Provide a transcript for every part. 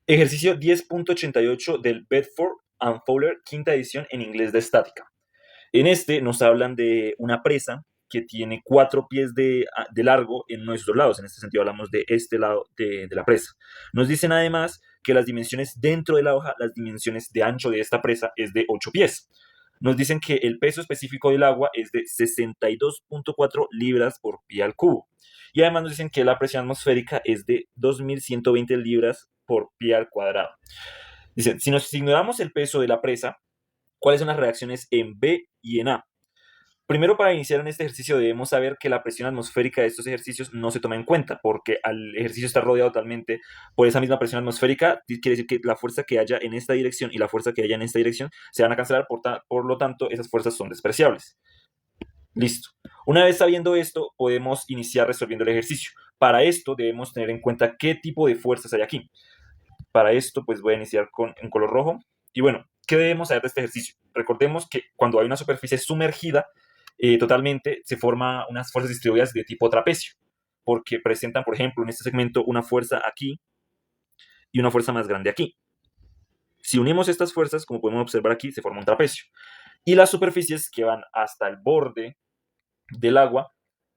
Ejercicio 10.88 del Bedford and Fowler, quinta edición en inglés de estática. En este nos hablan de una presa que tiene 4 pies de largo en uno de sus dos lados. En este sentido hablamos de este lado de la presa. Nos dicen además que las dimensiones dentro de la hoja, las dimensiones de ancho de esta presa es de 8 pies. Nos dicen que el peso específico del agua es de 62.4 libras por pie al cubo. Y además nos dicen que la presión atmosférica es de 2.120 libras por pie al cuadrado. Dicen, si ignoramos el peso de la presa, ¿cuáles son las reacciones en B y en A? Primero, para iniciar en este ejercicio debemos saber que la presión atmosférica de estos ejercicios no se toma en cuenta, porque al ejercicio estar rodeado totalmente por esa misma presión atmosférica, quiere decir que la fuerza que haya en esta dirección y la fuerza que haya en esta dirección se van a cancelar, por lo tanto, esas fuerzas son despreciables. Listo. Una vez sabiendo esto, podemos iniciar resolviendo el ejercicio. Para esto debemos tener en cuenta qué tipo de fuerzas hay aquí. Para esto, pues voy a iniciar con un color rojo. Y bueno, ¿qué debemos saber de este ejercicio? Recordemos que cuando hay una superficie sumergida totalmente, se forman unas fuerzas distribuidas de tipo trapecio, porque presentan, por ejemplo, en este segmento una fuerza aquí y una fuerza más grande aquí. Si unimos estas fuerzas, como podemos observar aquí, se forma un trapecio. Y las superficies que van hasta el borde del agua,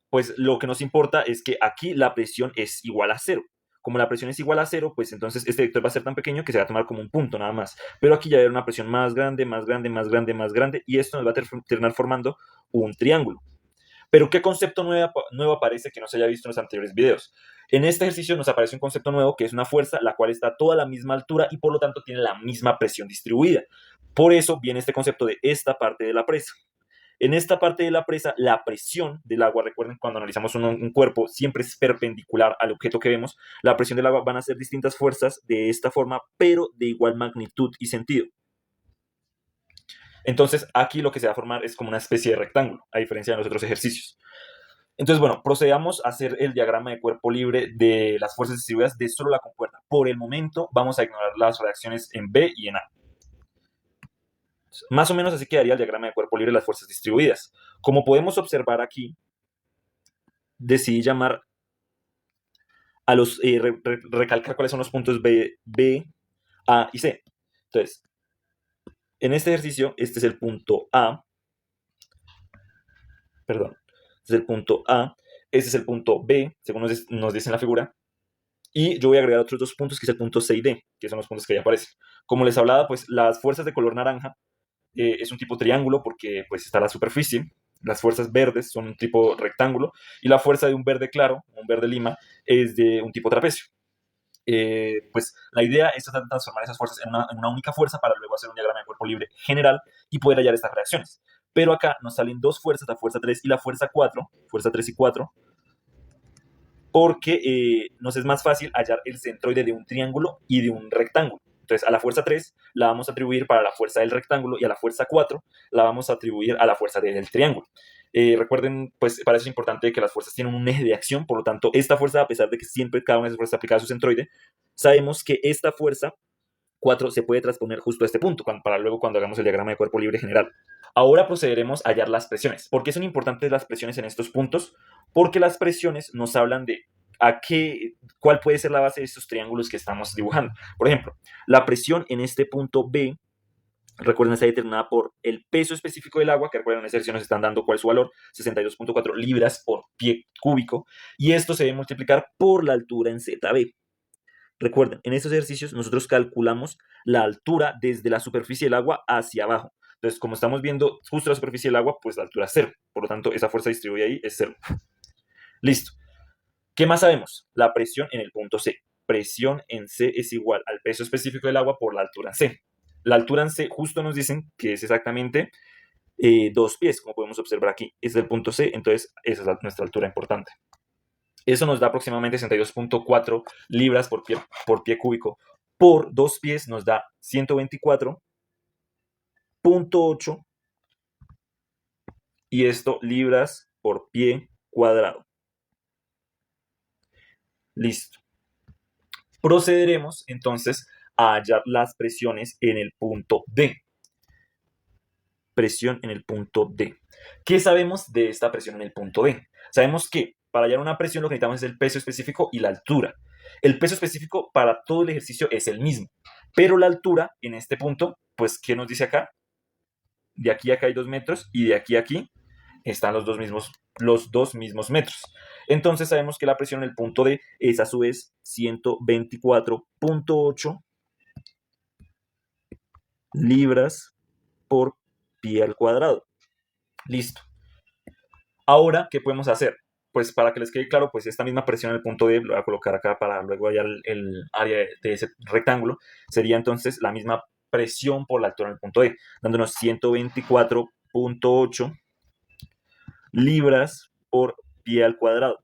pues lo que nos importa es que aquí la presión es igual a cero. Como la presión es igual a cero, pues entonces este vector va a ser tan pequeño que se va a tomar como un punto nada más. Pero aquí ya va a haber una presión más grande, más grande, más grande, más grande, y esto nos va a terminar formando un triángulo. Pero ¿qué concepto nuevo aparece que no se haya visto en los anteriores videos? En este ejercicio nos aparece un concepto nuevo que es una fuerza la cual está a toda la misma altura y por lo tanto tiene la misma presión distribuida. Por eso viene este concepto de esta parte de la presa. En esta parte de la presa, la presión del agua, recuerden, cuando analizamos un cuerpo, siempre es perpendicular al objeto que vemos. La presión del agua van a ser distintas fuerzas de esta forma, pero de igual magnitud y sentido. Entonces, aquí lo que se va a formar es como una especie de rectángulo, a diferencia de los otros ejercicios. Entonces, bueno, procedamos a hacer el diagrama de cuerpo libre de las fuerzas distribuidas de solo la compuerta. Por el momento, vamos a ignorar las reacciones en B y en A. Más o menos así quedaría el diagrama de cuerpo libre de las fuerzas distribuidas. Como podemos observar aquí, decidí llamar a los, recalcar cuáles son los puntos B, A y C. Entonces, en este ejercicio, este es el punto A, perdón, este es el punto A, este es el punto B, según nos dice en la figura, y yo voy a agregar otros dos puntos, que es el punto C y D, que son los puntos que ya aparecen. Como les hablaba, pues las fuerzas de color naranja es un tipo triángulo porque pues está la superficie, las fuerzas verdes son un tipo rectángulo, y la fuerza de un verde claro, un verde lima, es de un tipo trapecio. Pues la idea es tratar de transformar esas fuerzas en una única fuerza para luego hacer un diagrama de cuerpo libre general y poder hallar estas reacciones. Pero acá nos salen dos fuerzas, la fuerza 3 y la fuerza 4, fuerza 3 y 4, porque nos es más fácil hallar el centroide de un triángulo y de un rectángulo. Entonces, a la fuerza 3 la vamos a atribuir para la fuerza del rectángulo y a la fuerza 4 la vamos a atribuir a la fuerza del triángulo. Recuerden, pues para eso es importante que las fuerzas tienen un eje de acción, por lo tanto, esta fuerza, a pesar de que siempre cada una de esas fuerzas aplicada a su centroide, sabemos que esta fuerza 4 se puede transponer justo a este punto, para luego cuando hagamos el diagrama de cuerpo libre general. Ahora procederemos a hallar las presiones. ¿Por qué son importantes las presiones en estos puntos? Porque las presiones nos hablan de cuál puede ser la base de estos triángulos que estamos dibujando. Por ejemplo, la presión en este punto B, recuerden, está determinada por el peso específico del agua, que recuerden, en esta sección nos están dando cuál es su valor, 62.4 libras por pie cúbico, y esto se debe multiplicar por la altura en ZB. Recuerden, en estos ejercicios nosotros calculamos la altura desde la superficie del agua hacia abajo. Entonces, como estamos viendo justo la superficie del agua, pues la altura es cero. Por lo tanto, esa fuerza distribuida ahí es cero. Listo. ¿Qué más sabemos? La presión en el punto C. Presión en C es igual al peso específico del agua por la altura en C. La altura en C justo nos dicen que es exactamente 2 pies, como podemos observar aquí. Es el punto C, entonces esa es nuestra altura importante. Eso nos da aproximadamente 62.4 libras por pie cúbico. Por 2 pies nos da 124.8 y esto libras por pie cuadrado. Listo. Procederemos entonces a hallar las presiones en el punto D. Presión en el punto D. ¿Qué sabemos de esta presión en el punto D? Sabemos que para hallar una presión lo que necesitamos es el peso específico y la altura. El peso específico para todo el ejercicio es el mismo, pero la altura en este punto, pues, ¿qué nos dice acá? De aquí a acá hay 2 metros y de aquí a aquí están los dos mismos metros. Entonces sabemos que la presión en el punto D es a su vez 124.8 libras por pie al cuadrado. Listo. Ahora, ¿qué podemos hacer? Pues para que les quede claro, pues esta misma presión en el punto D, lo voy a colocar acá para luego hallar el área de ese rectángulo, sería entonces la misma presión por la altura en el punto D, dándonos 124.8 libras por pie al cuadrado.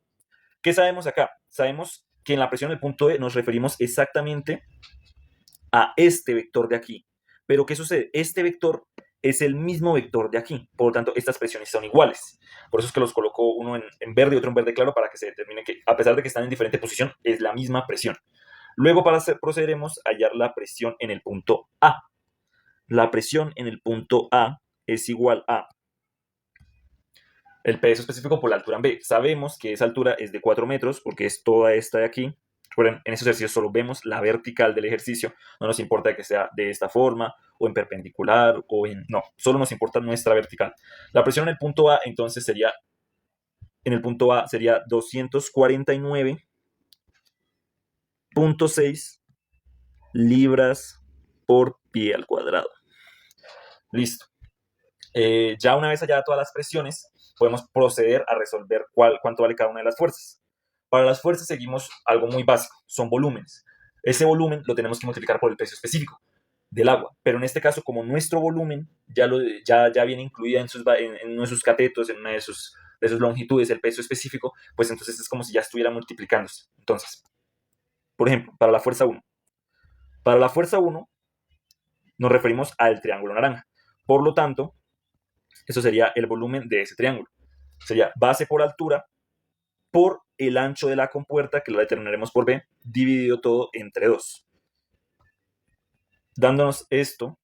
¿Qué sabemos acá? Sabemos que en la presión del punto D nos referimos exactamente a este vector de aquí. Pero ¿qué sucede? Este vector es el mismo vector de aquí. Por lo tanto, estas presiones son iguales. Por eso es que los coloco uno en verde y otro en verde claro para que se determine que, a pesar de que están en diferente posición, es la misma presión. Luego, procederemos a hallar la presión en el punto A. La presión en el punto A es igual a el peso específico por la altura en B. Sabemos que esa altura es de 4 metros porque es toda esta de aquí. Recuerden, en esos ejercicios solo vemos la vertical del ejercicio. No nos importa que sea de esta forma o en perpendicular o en... No, solo nos importa nuestra vertical. La presión en el punto A entonces sería... En el punto A sería 249.6 libras por pie al cuadrado. Listo. Ya una vez halladas todas las presiones, podemos proceder a resolver cuánto vale cada una de las fuerzas. Para las fuerzas seguimos algo muy básico, son volúmenes. Ese volumen lo tenemos que multiplicar por el peso específico del agua, pero en este caso, como nuestro volumen ya viene incluida en uno de sus catetos, en una de sus longitudes, el peso específico, pues entonces es como si ya estuviera multiplicándose. Entonces, por ejemplo, para la fuerza 1. Para la fuerza 1 nos referimos al triángulo naranja. Por lo tanto, eso sería el volumen de ese triángulo. Sería base por altura por el ancho de la compuerta, que lo determinaremos por B, dividido todo entre 2. Dándonos esto,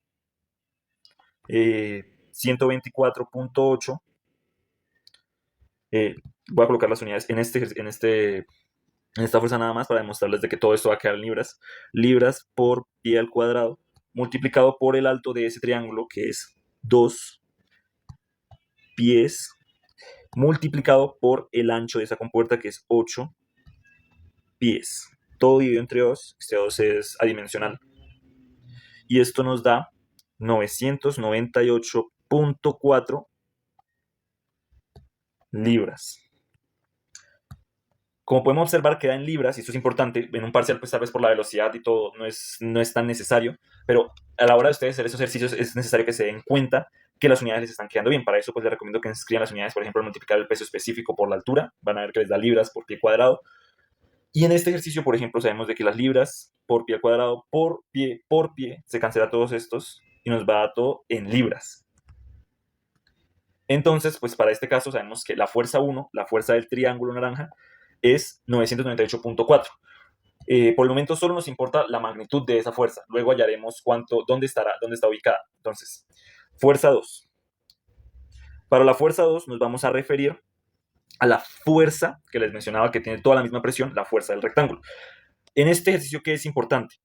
124.8. Voy a colocar las unidades en esta fuerza nada más para demostrarles de que todo esto va a quedar en libras. Libras por pie al cuadrado, multiplicado por el alto de ese triángulo, que es 2 pies, multiplicado por el ancho de esa compuerta, que es 8 pies. Todo dividido entre 2, este 2 es adimensional. Y esto nos da 998.4 libras. Como podemos observar, queda en libras, y esto es importante, en un parcial, pues tal vez por la velocidad y todo, no es tan necesario, pero a la hora de ustedes hacer esos ejercicios es necesario que se den cuenta que las unidades les están quedando bien. Para eso, pues les recomiendo que escriban las unidades, por ejemplo, al multiplicar el peso específico por la altura, van a ver que les da libras por pie cuadrado. Y en este ejercicio, por ejemplo, sabemos de que las libras por pie cuadrado, por pie, se cancela todos estos y nos va a dar todo en libras. Entonces, pues para este caso sabemos que la fuerza 1, la fuerza del triángulo naranja, es 998.4. Por el momento solo nos importa la magnitud de esa fuerza. Luego hallaremos dónde está ubicada. Entonces, fuerza 2. Para la fuerza 2 nos vamos a referir a la fuerza que les mencionaba, que tiene toda la misma presión, la fuerza del rectángulo. En este ejercicio, ¿qué es importante?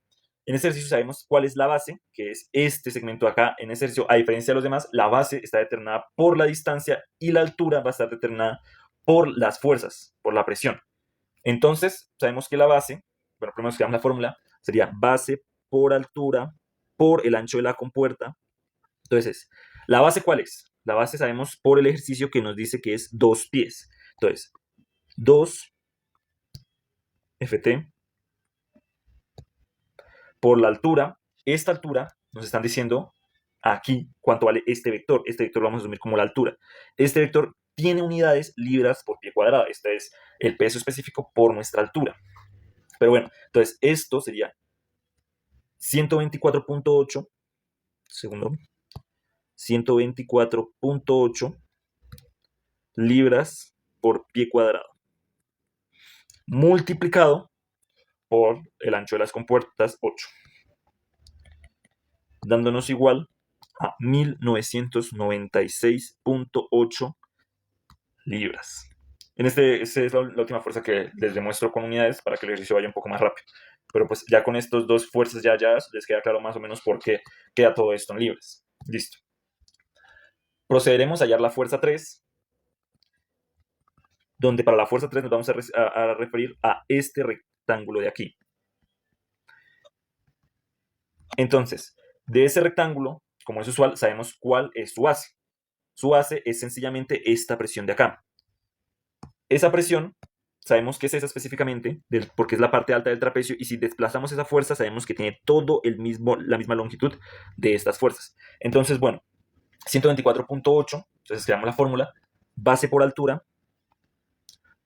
En este ejercicio sabemos cuál es la base, que es este segmento de acá. En este ejercicio, a diferencia de los demás, la base está determinada por la distancia y la altura va a estar determinada por las fuerzas, por la presión. Entonces, sabemos que la base, bueno, primero escribamos la fórmula, sería base por altura por el ancho de la compuerta. Entonces, ¿la base cuál es? La base sabemos por el ejercicio que nos dice que es 2 pies. Entonces, 2 Ft por la altura. Esta altura nos están diciendo aquí cuánto vale este vector. Este vector lo vamos a asumir como la altura. Este vector tiene unidades libras por pie cuadrado. Este es el peso específico por nuestra altura. Pero bueno, entonces esto sería 124.8, segundo, 124.8 libras por pie cuadrado, multiplicado por el ancho de las compuertas, 8, dándonos igual a 1996.8 libras. Esa es la última fuerza que les demuestro con unidades para que el ejercicio vaya un poco más rápido. Pero pues ya con estos dos fuerzas ya les queda claro más o menos por qué queda todo esto en libras. Listo. Procederemos a hallar la fuerza 3, donde para la fuerza 3 nos vamos a referir a este rectángulo de aquí. Entonces, de ese rectángulo, como es usual, sabemos cuál es su base. Su base es sencillamente esta presión de acá. Esa presión, sabemos que es esa específicamente, porque es la parte alta del trapecio, y si desplazamos esa fuerza, sabemos que tiene la misma longitud de estas fuerzas. Entonces, bueno, 124.8, entonces creamos la fórmula, base por altura,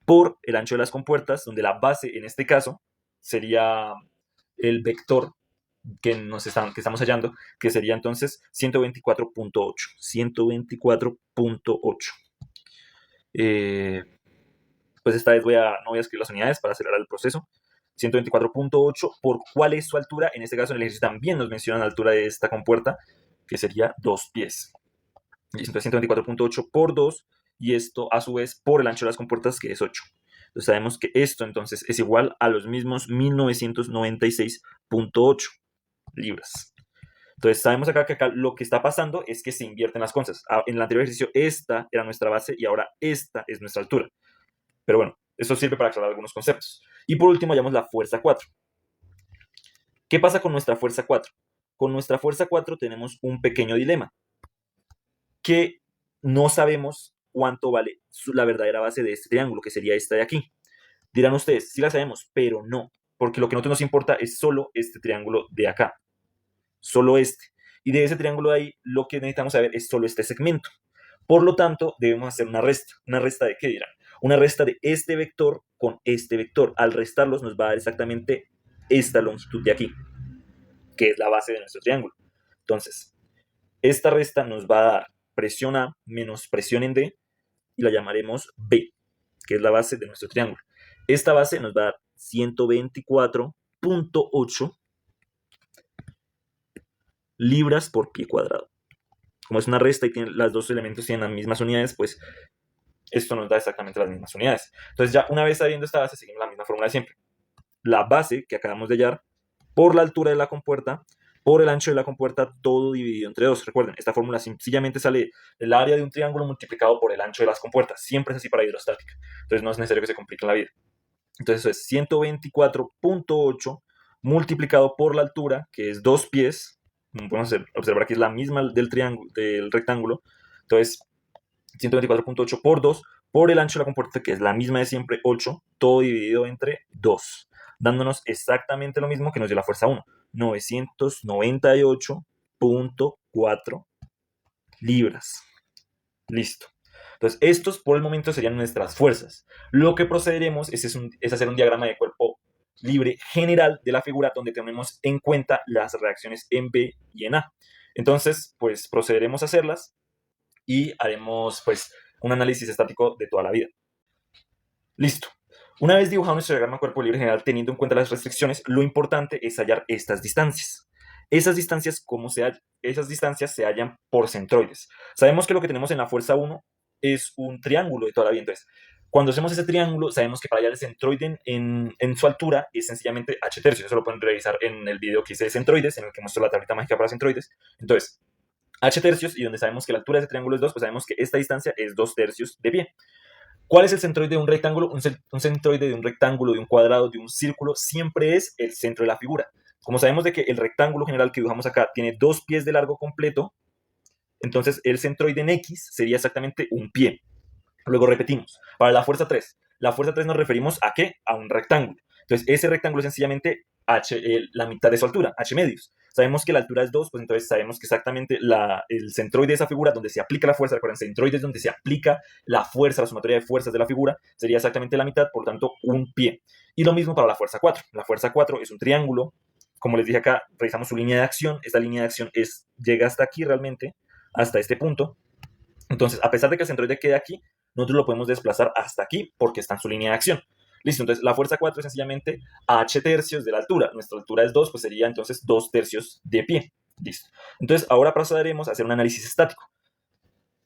por el ancho de las compuertas, donde la base, en este caso, sería el vector que estamos hallando, que sería entonces 124.8. 124.8. Pues esta vez no voy a escribir las unidades para acelerar el proceso. 124.8 por cuál es su altura. En este caso, en el ejercicio también nos mencionan la altura de esta compuerta, que sería 2 pies. Entonces 124.8 por 2, y esto a su vez por el ancho de las compuertas, que es 8. Entonces sabemos que esto entonces es igual a los mismos 1996.8 libras. Entonces sabemos acá que lo que está pasando es que se invierten las cosas. En el anterior ejercicio esta era nuestra base y ahora esta es nuestra altura. Pero bueno, eso sirve para aclarar algunos conceptos. Y por último hallamos la fuerza 4. ¿Qué pasa con nuestra fuerza 4? Con nuestra fuerza 4 tenemos un pequeño dilema, que no sabemos cuánto vale la verdadera base de este triángulo, que sería esta de aquí. Dirán ustedes, sí la sabemos, pero no, porque lo que a nosotros nos importa es solo este triángulo de acá, solo este. Y de ese triángulo de ahí, lo que necesitamos saber es solo este segmento. Por lo tanto, debemos hacer una resta. ¿Una resta de qué dirán? Una resta de este vector con este vector. Al restarlos nos va a dar exactamente esta longitud de aquí, que es la base de nuestro triángulo. Entonces, esta resta nos va a dar presión A menos presión en D, y la llamaremos B, que es la base de nuestro triángulo. Esta base nos va a dar 124.8 libras por pie cuadrado. Como es una resta y los dos elementos tienen las mismas unidades, pues esto nos da exactamente las mismas unidades. Entonces ya una vez sabiendo esta base, seguimos la misma fórmula de siempre. La base que acabamos de hallar por la altura de la compuerta por el ancho de la compuerta, todo dividido entre 2. Recuerden, esta fórmula sencillamente sale del área de un triángulo multiplicado por el ancho de las compuertas. Siempre es así para hidrostática. Entonces no es necesario que se complique la vida. Entonces eso es 124.8 multiplicado por la altura, que es 2 pies. Podemos observar que es la misma del rectángulo. Entonces 124.8 por 2 por el ancho de la compuerta, que es la misma de siempre, 8, todo dividido entre 2, dándonos exactamente lo mismo que nos dio la fuerza 1, 998.4 libras. Listo. Entonces, estos por el momento serían nuestras fuerzas. Lo que procederemos es hacer un diagrama de cuerpo libre general de la figura, donde tenemos en cuenta las reacciones en B y en A. Entonces, pues procederemos a hacerlas y haremos pues un análisis estático de toda la vida. Listo. Una vez dibujado nuestro diagrama de cuerpo libre general, teniendo en cuenta las restricciones, lo importante es hallar estas distancias. Esas distancias se hallan por centroides. Sabemos que lo que tenemos en la fuerza 1 es un triángulo de toda la vida. Entonces, cuando hacemos ese triángulo, sabemos que para hallar el centroide en su altura es sencillamente h tercios. Eso lo pueden revisar en el video que hice de centroides, en el que muestro la tablita mágica para centroides. Entonces, h tercios, y donde sabemos que la altura de ese triángulo es 2, pues sabemos que esta distancia es 2 tercios de pie. ¿Cuál es el centroide de un rectángulo? Un centroide de un rectángulo, de un cuadrado, de un círculo, siempre es el centro de la figura. Como sabemos de que el rectángulo general que dibujamos acá tiene 2 pies de largo completo, entonces el centroide en X sería exactamente un pie. Luego repetimos, para la fuerza 3 nos referimos a ¿qué? A un rectángulo. Entonces ese rectángulo es sencillamente la mitad de su altura, h medios. Sabemos que la altura es 2, pues entonces sabemos que exactamente el centroide de esa figura, donde se aplica la fuerza, recuerden, centroide es donde se aplica la fuerza, la sumatoria de fuerzas de la figura, sería exactamente la mitad, por tanto, un pie. Y lo mismo para la fuerza 4. La fuerza 4 es un triángulo, como les dije acá, revisamos su línea de acción, esta línea de acción llega hasta aquí realmente, hasta este punto. Entonces, a pesar de que el centroide quede aquí, nosotros lo podemos desplazar hasta aquí porque está en su línea de acción. Listo, entonces la fuerza 4 es sencillamente h tercios de la altura. Nuestra altura es 2, pues sería entonces 2 tercios de pie. Listo. Entonces ahora procederemos a hacer un análisis estático.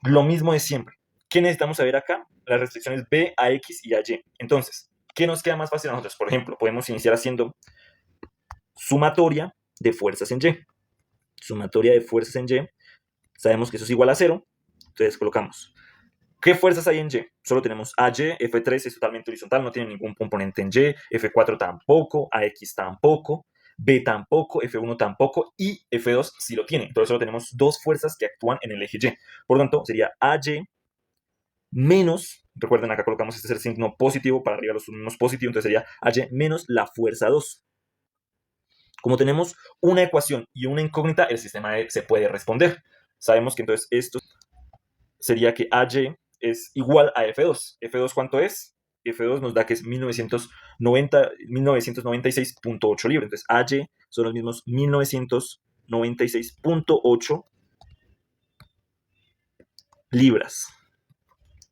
Lo mismo de siempre. ¿Qué necesitamos saber acá? Las restricciones B a X y a Y. Entonces, ¿qué nos queda más fácil a nosotros? Por ejemplo, podemos iniciar haciendo sumatoria de fuerzas en Y. Sumatoria de fuerzas en Y. Sabemos que eso es igual a 0. Entonces colocamos. ¿Qué fuerzas hay en Y? Solo tenemos AY, F3 es totalmente horizontal, no tiene ningún componente en Y, F4 tampoco, AX tampoco, B tampoco, F1 tampoco y F2 sí lo tiene. Entonces solo tenemos dos fuerzas que actúan en el eje Y. Por lo tanto, sería AY menos, recuerden acá colocamos este es el signo positivo, para arriba los signos positivos, entonces sería AY menos la fuerza 2. Como tenemos una ecuación y una incógnita, el sistema se puede responder. Sabemos que entonces esto sería que AY es igual a F2. ¿F2 cuánto es? F2 nos da que es 1996.8 libras. Entonces AY son los mismos 1996.8 libras.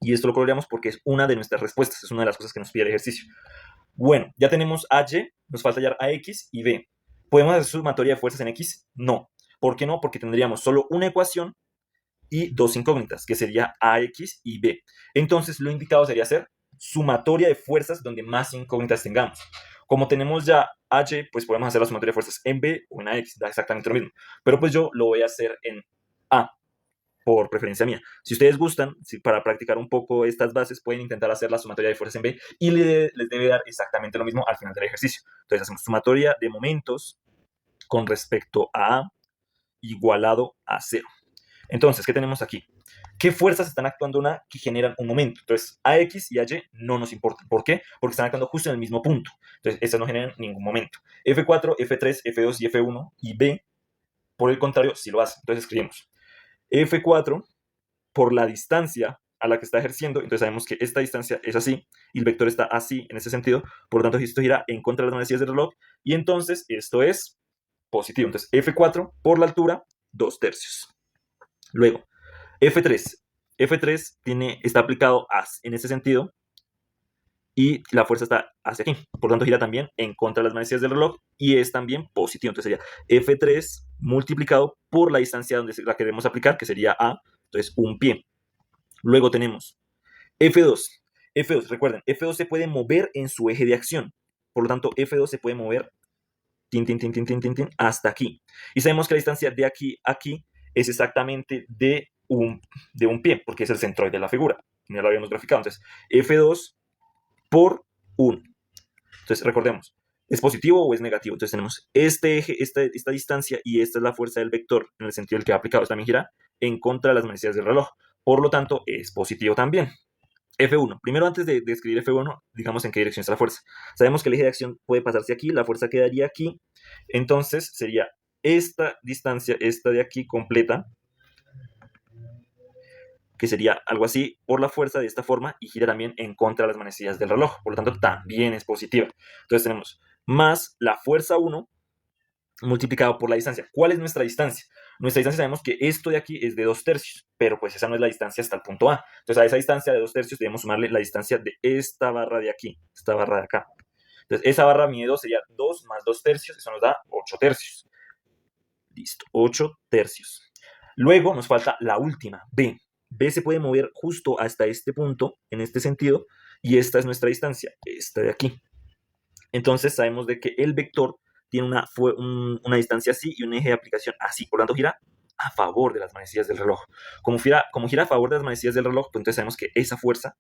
Y esto lo coloreamos porque es una de nuestras respuestas, es una de las cosas que nos pide el ejercicio. Bueno, ya tenemos AY, nos falta hallar AX y B. ¿Podemos hacer sumatoria de fuerzas en X? No. ¿Por qué no? Porque tendríamos solo una ecuación y dos incógnitas, que sería AX y B. Entonces, lo indicado sería hacer sumatoria de fuerzas donde más incógnitas tengamos. Como tenemos ya AY, pues podemos hacer la sumatoria de fuerzas en B o en AX, da exactamente lo mismo. Pero pues yo lo voy a hacer en A, por preferencia mía. Si ustedes gustan, para practicar un poco estas bases, pueden intentar hacer la sumatoria de fuerzas en B y les debe dar exactamente lo mismo al final del ejercicio. Entonces hacemos sumatoria de momentos con respecto a A igualado a 0. Entonces, ¿qué tenemos aquí? ¿Qué fuerzas están actuando una que generan un momento? Entonces, AX y AY no nos importan. ¿Por qué? Porque están actuando justo en el mismo punto. Entonces, estas no generan ningún momento. F4, F3, F2 y F1 y B, por el contrario, sí lo hacen. Entonces, escribimos F4 por la distancia a la que está ejerciendo. Entonces, sabemos que esta distancia es así y el vector está así en ese sentido. Por lo tanto, esto gira en contra de las manecillas del reloj y entonces esto es positivo. Entonces, F4 por la altura, 2/3. Luego, F3. F3 está aplicado en ese sentido y la fuerza está hacia aquí. Por lo tanto, gira también en contra de las manecillas del reloj y es también positivo. Entonces sería F3 multiplicado por la distancia donde la queremos aplicar, que sería A. Entonces, un pie. Luego tenemos F2. F2, recuerden, F2 se puede mover en su eje de acción. Por lo tanto, F2 se puede mover hasta aquí. Y sabemos que la distancia de aquí a aquí es exactamente de un pie, porque es el centroide de la figura. Ya lo habíamos graficado. Entonces, F2 por 1. Entonces, recordemos, ¿es positivo o es negativo? Entonces tenemos este eje, esta distancia, y esta es la fuerza del vector, en el sentido del que ha aplicado. También gira en contra de las manecillas del reloj. Por lo tanto, es positivo también. F1. Primero, antes de escribir F1, digamos en qué dirección está la fuerza. Sabemos que el eje de acción puede pasarse aquí, la fuerza quedaría aquí. Entonces, sería esta distancia, esta de aquí completa, que sería algo así, por la fuerza de esta forma, y gira también en contra de las manecillas del reloj. Por lo tanto, también es positiva. Entonces tenemos más la fuerza 1 multiplicado por la distancia. ¿Cuál es nuestra distancia? Nuestra distancia sabemos que esto de aquí es de 2/3, pero pues esa no es la distancia hasta el punto A. Entonces a esa distancia de 2/3 debemos sumarle la distancia de esta barra de aquí, esta barra de acá. Entonces esa barra mide 2, sería 2 más 2/3, eso nos da 8/3. Listo, 8/3. Luego nos falta la última, B. B se puede mover justo hasta este punto, en este sentido, y esta es nuestra distancia, esta de aquí. Entonces sabemos de que el vector tiene una distancia así y un eje de aplicación así, por lo tanto gira a favor de las manecillas del reloj. Como gira a favor de las manecillas del reloj, pues entonces sabemos que esa fuerza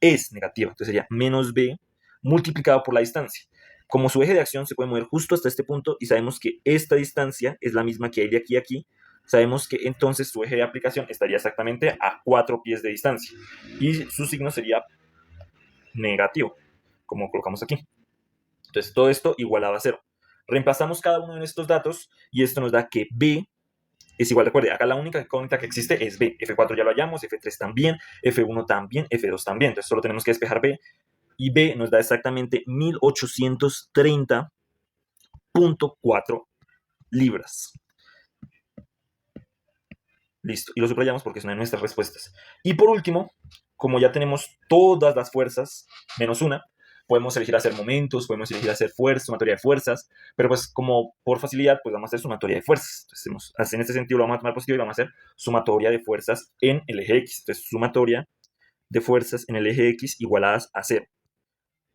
es negativa, entonces sería menos B multiplicado por la distancia. Como su eje de acción se puede mover justo hasta este punto y sabemos que esta distancia es la misma que hay de aquí a aquí, sabemos que entonces su eje de aplicación estaría exactamente a 4 pies de distancia y su signo sería negativo, como colocamos aquí. Entonces, todo esto igualado a 0. Reemplazamos cada uno de estos datos y esto nos da que B es igual. Recuerde, acá la única incógnita que existe es B. F4 ya lo hallamos, F3 también, F1 también, F2 también. Entonces, solo tenemos que despejar B. Y B nos da exactamente 1830.4 libras. Listo. Y lo subrayamos porque es una de nuestras respuestas. Y por último, como ya tenemos todas las fuerzas menos una, podemos elegir hacer momentos, podemos elegir hacer fuerzas, sumatoria de fuerzas, pero pues como por facilidad, pues vamos a hacer sumatoria de fuerzas. Entonces, en este sentido lo vamos a tomar positivo y vamos a hacer sumatoria de fuerzas en el eje X. Entonces, sumatoria de fuerzas en el eje X igualadas a 0.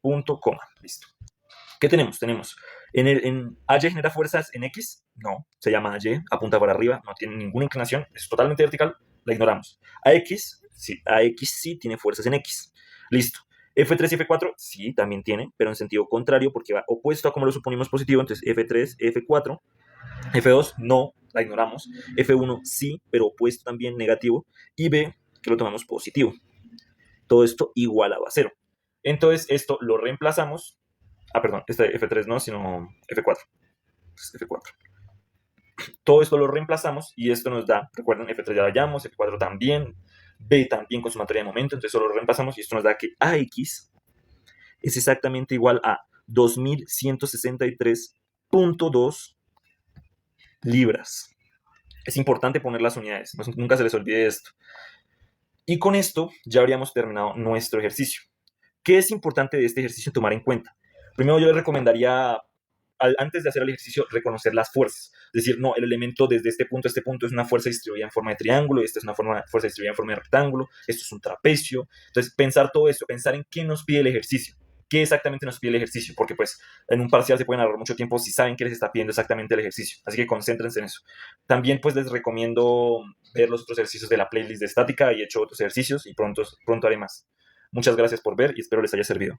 Punto, coma. Listo. ¿Qué tenemos? Tenemos en AY genera fuerzas en X. No, se llama AY, apunta para arriba, no tiene ninguna inclinación, es totalmente vertical, la ignoramos. AX sí tiene fuerzas en X. Listo. F3 y F4 sí también tiene, pero en sentido contrario porque va opuesto a como lo suponimos positivo. Entonces F3, F4, F2 no, la ignoramos. F1 sí, pero opuesto también negativo. Y B, que lo tomamos positivo. Todo esto igualado a 0. Entonces esto lo reemplazamos. Perdón, este F3 no, sino F4. F4. Todo esto lo reemplazamos y esto nos da, recuerden, F3 ya lo hallamos, F4 también, B también con sumatoria de momento, entonces solo lo reemplazamos y esto nos da que AX es exactamente igual a 2163.2 libras. Es importante poner las unidades, nunca se les olvide esto. Y con esto ya habríamos terminado nuestro ejercicio. ¿Qué es importante de este ejercicio tomar en cuenta? Primero yo les recomendaría, antes de hacer el ejercicio, reconocer las fuerzas. Es decir, no, el elemento desde este punto a este punto es una fuerza distribuida en forma de triángulo, esta es una fuerza distribuida en forma de rectángulo, esto es un trapecio. Entonces, pensar todo eso, pensar en qué nos pide el ejercicio. ¿Qué exactamente nos pide el ejercicio? Porque pues en un parcial se pueden ahorrar mucho tiempo si saben qué les está pidiendo exactamente el ejercicio. Así que concéntrense en eso. También pues les recomiendo ver los otros ejercicios de la playlist de estática y he hecho otros ejercicios y pronto haré más. Muchas gracias por ver y espero les haya servido.